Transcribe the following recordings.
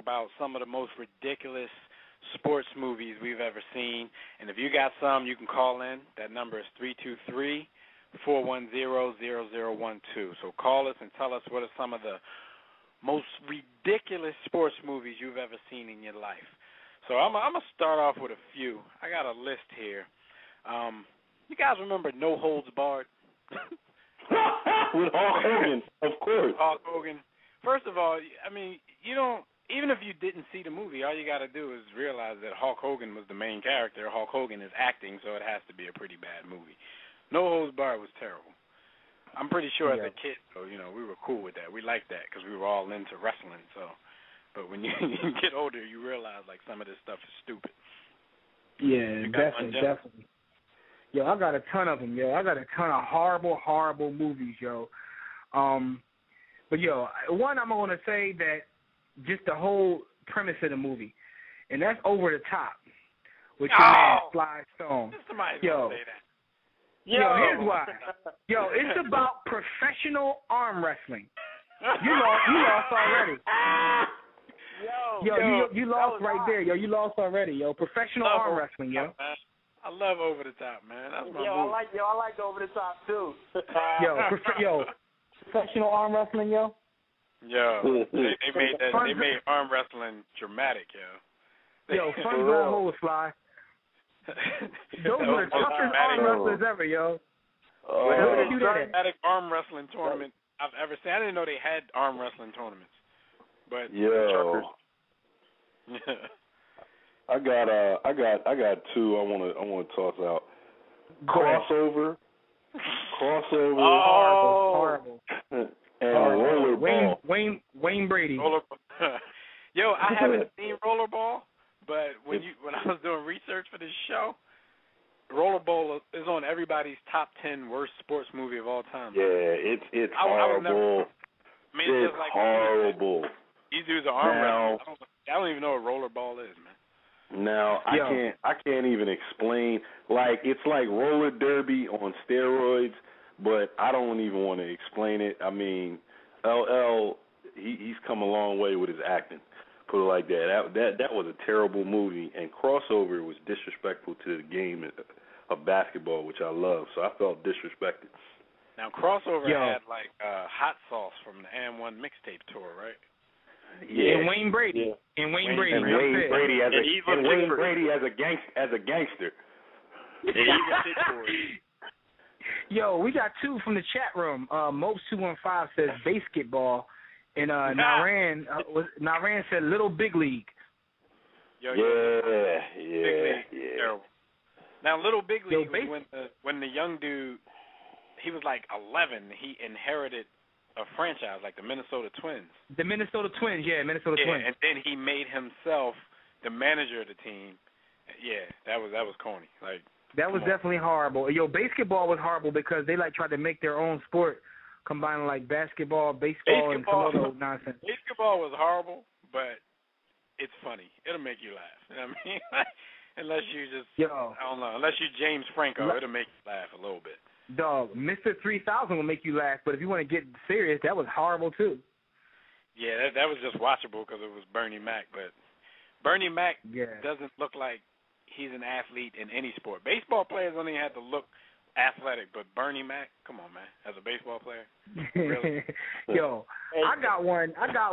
about some of the most ridiculous sports movies we've ever seen. And if you got some, you can call in. That number is 323-410-0012. So call us and tell us what are some of the most ridiculous sports movies you've ever seen in your life. So I'm going to start off with a few. I got a list here. You guys remember No Holds Barred? With Hulk Hogan, of course. Hulk Hogan. First of all, I mean, you don't, even if you didn't see the movie, all you got to do is realize that Hulk Hogan was the main character. Hulk Hogan is acting, so it has to be a pretty bad movie. No Holds Barred was terrible. I'm pretty sure as a kid, so, we were cool with that. We liked that because we were all into wrestling. So, but when you get older, you realize, like, some of this stuff is stupid. Yeah, definitely. Yo, I got a ton of them, yo. I got a ton of horrible movies, yo. But, yo, one I'm going to say that just the whole premise of the movie, and that's Over the Top with your man Sly Stone. Somebody's going to say that. Yo, here's why. Yo, it's about professional arm wrestling. You lost already. You lost right there, yo. You lost already, yo. Professional arm wrestling, yo. I love Over the Top, man. That's my movie. I like Over the Top too. Professional arm wrestling, yo. Yo, they made arm wrestling dramatic, yo. Yo, fun going hold, Fly. Those were the toughest arm wrestlers ever, yo. The dramatic arm wrestling tournament I've ever seen. I didn't know they had arm wrestling tournaments, but I got two I want to toss out. Crossover. Horrible. And Rollerball. Wayne Brady. Yo, I haven't seen Rollerball, but when I was doing research for this show, Rollerball is on everybody's top 10 worst sports movie of all time. Yeah, it's horrible. It's horrible. These dudes are arm wrestlers. I don't even know what Rollerball is, man. Now I can't even explain. Like, it's like roller derby on steroids, but I don't even want to explain it. I mean, LL, he's come a long way with his acting. Put it like that. That was a terrible movie, and Crossover was disrespectful to the game of basketball, which I love. So I felt disrespected. Now Crossover had like hot sauce from the And1 mixtape tour, right? Yeah, and Wayne Brady. Yeah. And Wayne Brady. And Wayne Brady as a gangster. Yo, we got two from the chat room. Mopes215 says basketball, and Naran said Little Big League. Big League. Terrible. Now Little Big League was when the young dude, he was like 11. He inherited a franchise like the Minnesota Twins. Minnesota Twins. And then he made himself the manager of the team. Yeah, that was corny. Like, that was definitely horrible. Yo, basketball was horrible because they like tried to make their own sport, combining like basketball, baseball, and some other nonsense. Basketball was horrible, but it's funny. It'll make you laugh. You know what I mean? Unless you I don't know. Unless you James Franco, it'll make you laugh a little bit. Dog, Mr. 3000 will make you laugh, but if you want to get serious, that was horrible too. Yeah, that was just watchable because it was Bernie Mac, but Bernie Mac doesn't look like he's an athlete in any sport. Baseball players only have to look athletic, but Bernie Mac, come on, man, as a baseball player, really? Yo, I got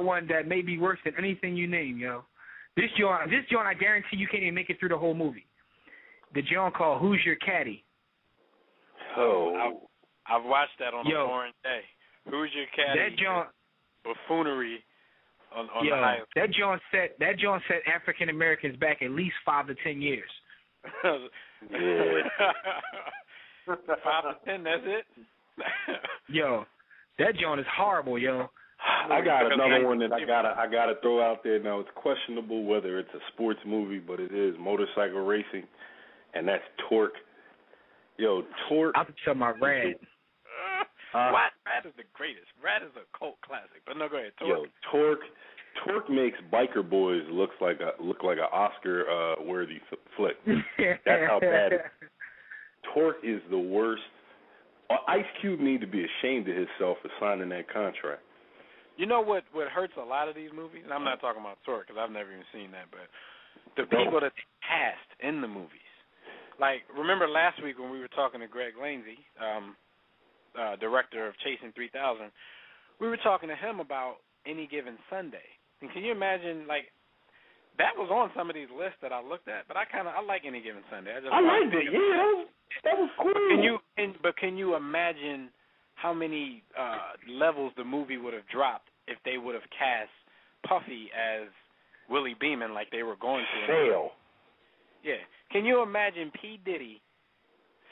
one that may be worse than anything you name, yo. This joint, I guarantee you can't even make it through the whole movie. The joint called Who's Your Caddy? Oh, I've watched that on a foreign day. Who's Your Caddy? That joint, buffoonery on the highest. That joint set African Americans back at least 5 to 10 years. 5 to 10, that's it. Yo, that joint is horrible, yo. I got another one that I gotta throw out there. Now it's questionable whether it's a sports movie, but it is motorcycle racing, and that's Torque. Yo, Torque. I'll tell my Rad. What? Rad is the greatest. Rad is a cult classic. But no, go ahead. Torque. Yo, Torque makes Biker Boys look like an Oscar worthy flick. That's how bad it is. Torque is the worst. Ice Cube need to be ashamed of himself for signing that contract. You know what hurts a lot of these movies? And I'm not talking about Torque because I've never even seen that, but the people that they cast in the movies. Like, remember last week when we were talking to Greg Lanzy, director of Chasing 3000, we were talking to him about Any Given Sunday. And can you imagine, like, that was on some of these lists that I looked at, but I like Any Given Sunday. I liked it, yeah. That was cool. Can you imagine how many levels the movie would have dropped if they would have cast Puffy as Willie Beeman like they were going to? Fail. Yeah. Can you imagine P. Diddy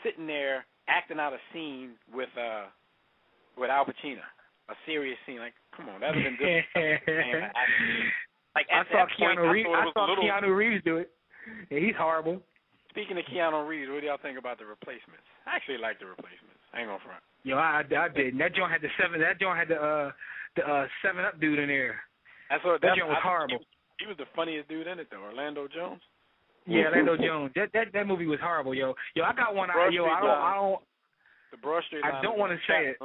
sitting there acting out a scene with Al Pacino, a serious scene? Like, come on, that would have been good. Like, I saw Keanu Reeves do it. Yeah, he's horrible. Speaking of Keanu Reeves, what do y'all think about The Replacements? I actually like The Replacements. I ain't gonna front. Yo, I did. That joint had the 7-Up dude in there. That joint was horrible. He was the funniest dude in it, though. Orlando Jones. Yeah, Orlando Jones. That movie was horrible, yo. Yo, I got one. I don't. The Broad Street. I don't want to say it.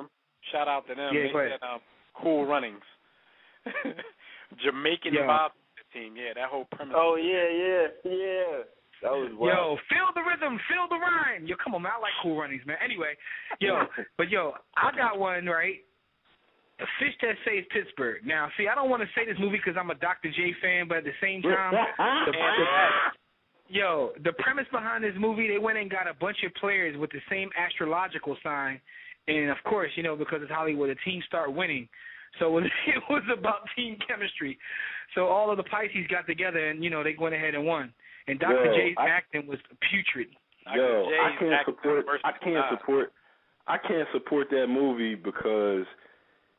Shout out to them. Yeah, they said Cool Runnings. Jamaican Bob team. Yeah, that whole premise. Oh yeah. That was wild. Yo, feel the rhythm, feel the rhyme. Yo, come on, man. I like Cool Runnings, man. Anyway, I got one right. A Fish That Saves Pittsburgh. Now, see, I don't want to say this movie because I'm a Dr. J fan, but at the same time, the premise behind this movie, they went and got a bunch of players with the same astrological sign, and of course, because it's Hollywood, the teams start winning. So it was about team chemistry. So all of the Pisces got together, and they went ahead and won. And Dr. J's acting was putrid. I can't support that movie because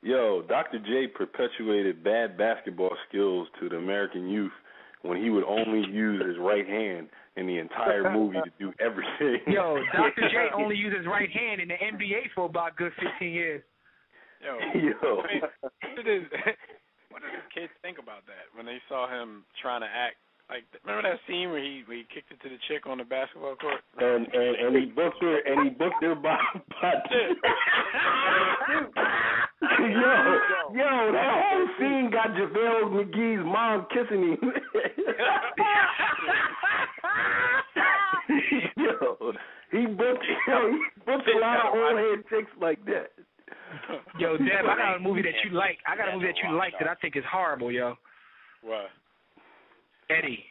Dr. J perpetuated bad basketball skills to the American youth when he would only use his right hand in the entire movie to do everything. Dr. J only used his right hand in the NBA for about a good 15 years. What did his kids think about that when they saw him trying to act? Like, remember that scene where he kicked it to the chick on the basketball court? And he booked her by that whole scene got JaVale McGee's mom kissing him. He booked a lot of old head chicks like that. Yo, Deb, I got a movie that you like. That I think is horrible, yo. What? Eddie.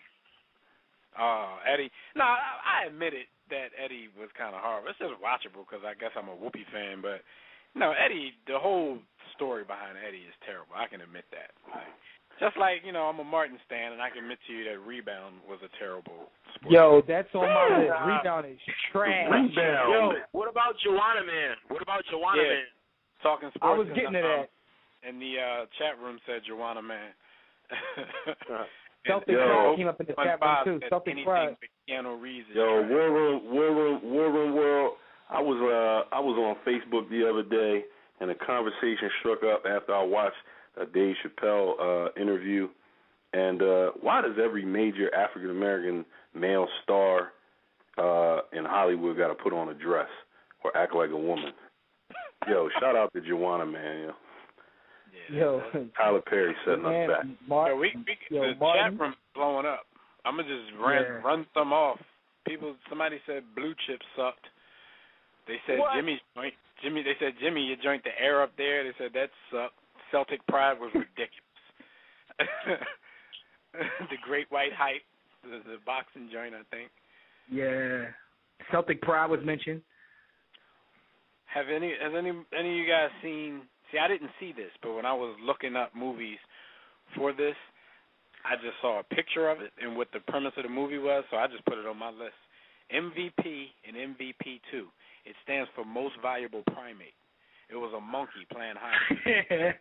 Eddie. No, I admitted that Eddie was kind of horrible. It's just watchable because I guess I'm a Whoopi fan. But, Eddie, the whole story behind Eddie is terrible. I can admit that. Just like, I'm a Martin stan, and I can admit to you that Rebound was a terrible sport. Yo, that's on my list. Rebound is trash. Yo, what about Joanna Man? Man? Talking sports. I was getting to that. And the chat room said Joanna Man. Celtic Pride came up in the chat room too. Celtic Pride. War Room World. I was on Facebook the other day, and a conversation struck up after I watched a Dave Chappelle interview. And why does every major African American male star in Hollywood got to put on a dress or act like a woman? Yo, shout out to Joanna, man. Tyler Perry setting us back. The chat room blowing up. I'm gonna just run some off. Somebody said Blue Chip sucked. They said Jimmy's joint. They said Jimmy, your joint, the air up there. They said that sucked. Celtic Pride was ridiculous. The Great White Hype, the boxing joint, I think. Yeah, Celtic Pride was mentioned. Has any of you guys seen? See, I didn't see this, but when I was looking up movies for this, I just saw a picture of it and what the premise of the movie was, so I just put it on my list. MVP and MVP2. It stands for Most Valuable Primate. It was a monkey playing hide.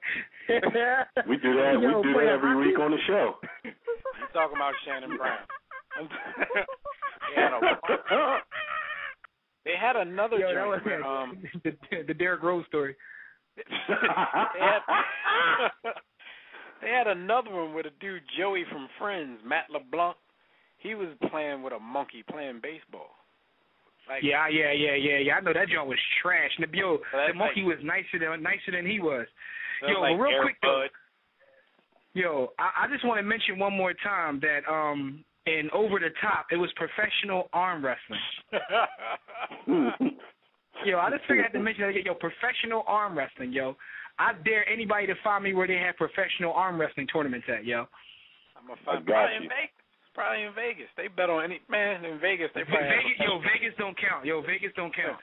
We do that every week on the show. You talking about Shannon Brown? They had another joint where, the Derrick Rose story. They had another one with a dude, Joey from Friends, Matt LeBlanc. He was playing with a monkey playing baseball. Like, yeah. I know that joint was trash. The monkey was nicer than he was. Yo, like real quick though. Yo, I just want to mention one more time that in Over the Top, it was professional arm wrestling. Yo, I just figured I had to mention that. Yo, professional arm wrestling, yo. I dare anybody to find me where they have professional arm wrestling tournaments at, yo. I'm gonna find probably in Vegas. Probably in Vegas. They bet on any man in Vegas. They probably Vegas don't count. Yo, Vegas don't count.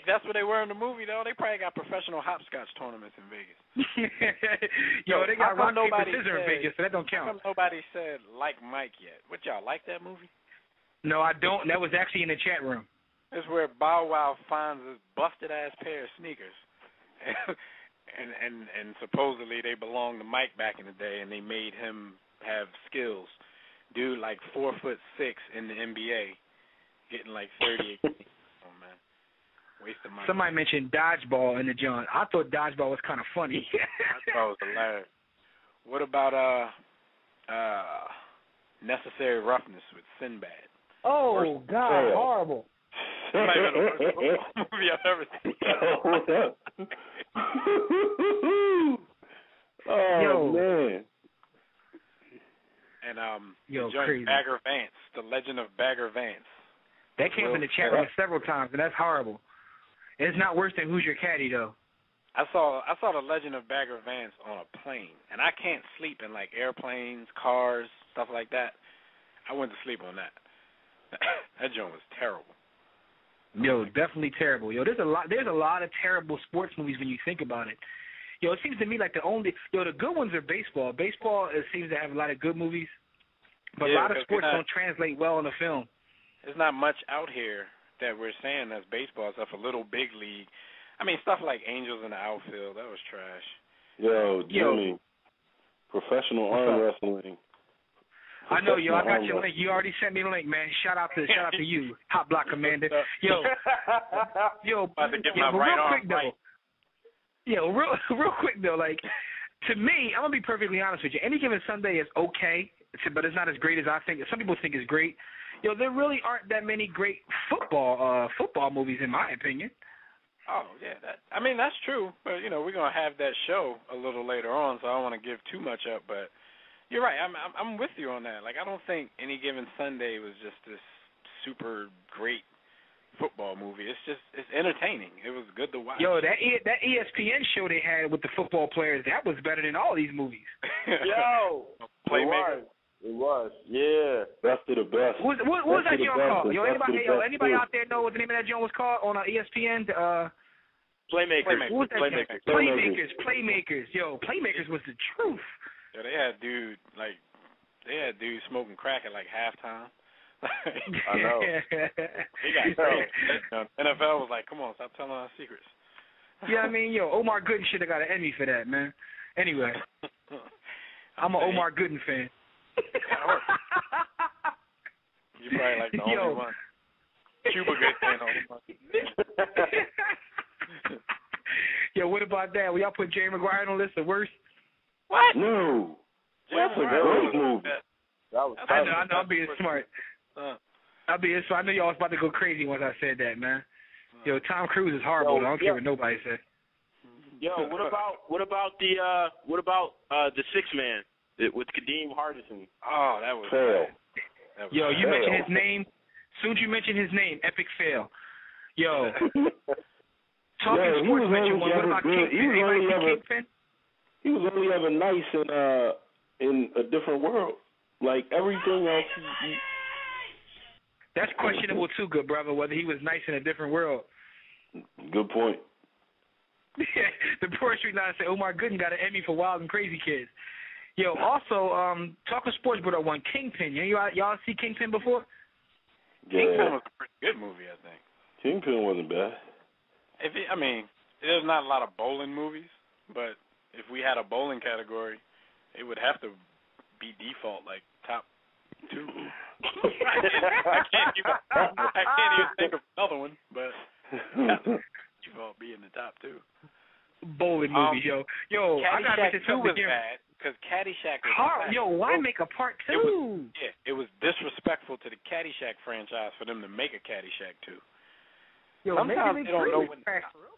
That's what they were in the movie, though. They probably got professional hopscotch tournaments in Vegas. Yo, they got rock, paper, scissors in Vegas, so that don't count. Nobody said like Mike yet. What, y'all like that movie? No, I don't. That was actually in the chat room. It's where Bow Wow finds this busted-ass pair of sneakers. and supposedly they belonged to Mike back in the day, and they made him have skills. Dude, like 4'6" in the NBA, getting like 38. Oh man, waste of money. Somebody mentioned dodgeball in the joint. I thought dodgeball was kind of funny. I thought it was hilarious. What about Necessary Roughness with Sinbad? Oh God, horrible. That might have been the worst movie I've ever seen. Oh man. And crazy. Bagger Vance, The Legend of Bagger Vance. That came in the chat room several times, and that's horrible. It's not worse than Who's Your Caddy, though. I saw The Legend of Bagger Vance on a plane, and I can't sleep in like airplanes, cars, stuff like that. I went to sleep on that. That joint was terrible. Yo, definitely terrible. Yo, there's a lot of terrible sports movies when you think about it. Yo, it seems to me like the good ones are baseball. Baseball, it seems to have a lot of good movies, but a lot of sports don't translate well in the film. There's not much out here that we're saying that's baseball stuff, a little big league. I mean, stuff like Angels in the Outfield, that was trash. Yo, Jimmy, professional arm wrestling. I know, yo. I got your link. You already sent me the link, man. Shout out to you, Hot Block Commander. Yo, about to get my right arm right. Yo, real quick though, like to me, I'm gonna be perfectly honest with you. Any Given Sunday is okay, but it's not as great as I think. Some people think it's great. Yo, there really aren't that many great football movies in my opinion. Oh yeah, that's true. But we're gonna have that show a little later on, so I don't want to give too much up. But you're right. I'm with you on that. Like I don't think Any Given Sunday was just this super great football movie. It's entertaining. It was good to watch. Yo, that ESPN show they had with the football players, that was better than all these movies. Yo, it was. Yeah. Best of the best. What was that joint called? Yo, anybody out there know what the name of that joint was called on ESPN? Playmakers. What was that? Playmakers. Yo, Playmakers was the truth. Yeah, they had dude smoking crack at like halftime. I know. He got NFL was like, come on, stop telling our secrets. Yeah, I mean, Omar Gooden should have got an Emmy for that, man. Anyway, I'm an Omar Gooden fan. You probably like the only one. Cuba Good fan. Yo, what about that? Will y'all put Jerry Maguire on the list of worst? What? No. That's a great movie. I know. I'm being smart. I know y'all was about to go crazy once I said that, man. Yo, Tom Cruise is horrible. I don't care what nobody said. Yo, what about the Sixth Man with Kadeem Hardison? Oh, that was fail. Yo, you mentioned his name. Soon as you mentioned his name, epic fail. Yo, talking sports mention one. What about Kingpin? He was only ever nice in a different world. Like everything else. That's questionable too, good brother, whether he was nice in a different world. Good point. The poor street line said Omar Gooden got an Emmy for Wild and Crazy Kids. Yo, also, talking sports, but one Kingpin. Y'all see Kingpin before? Yeah. Kingpin was a pretty good movie, I think. Kingpin wasn't bad. There's not a lot of bowling movies, but if we had a bowling category, it would have to be default, like top 2. I can't even think of another one, but default be in the top 2. Bowling movies, yo. I got to 2 was bad because Caddyshack was bad. Yo, why make a part 2? It was disrespectful to the Caddyshack franchise for them to make a Caddyshack 2. Yo, sometimes they don't know when.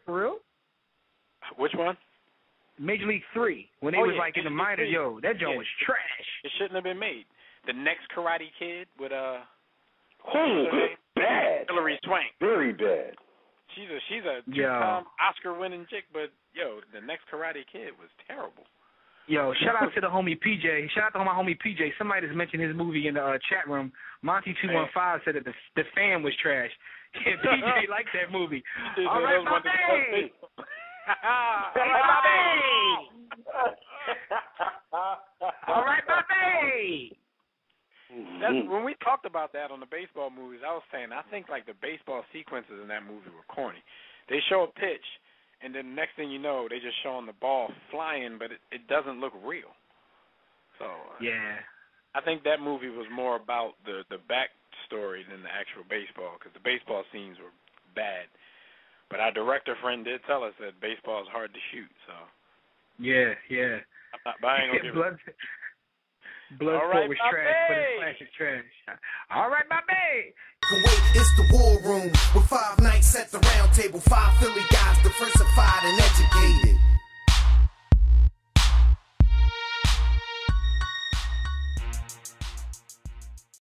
For real? Which one? Major League 3 when they was like in the minors. Yo, that joint was trash. It shouldn't have been made. The next Karate Kid with bad. Hilary Swank. Very bad. She's a two-time Oscar-winning chick, but the next Karate Kid was terrible. Yo, shout out to the homie PJ. Shout out to my homie PJ. Somebody just mentioned his movie in the chat room. Monty215 said that the fan was trash. Yeah, PJ liked that movie. All right, Bobby. All right, Bobby. That's when we talked about that on the baseball movies. I was saying I think like the baseball sequences in that movie were corny. They show a pitch, and then the next thing you know, they just showing the ball flying, but it doesn't look real. So I think that movie was more about the backstory than the actual baseball, because the baseball scenes were bad. But our director friend did tell us that baseball is hard to shoot. So yeah. But I ain't gonna give Bloodsport was trash, but it's classic trash. All right, my babe. Kuwait, it's the war room with 5 nights at the round table. 5 Philly guys diversified and educated.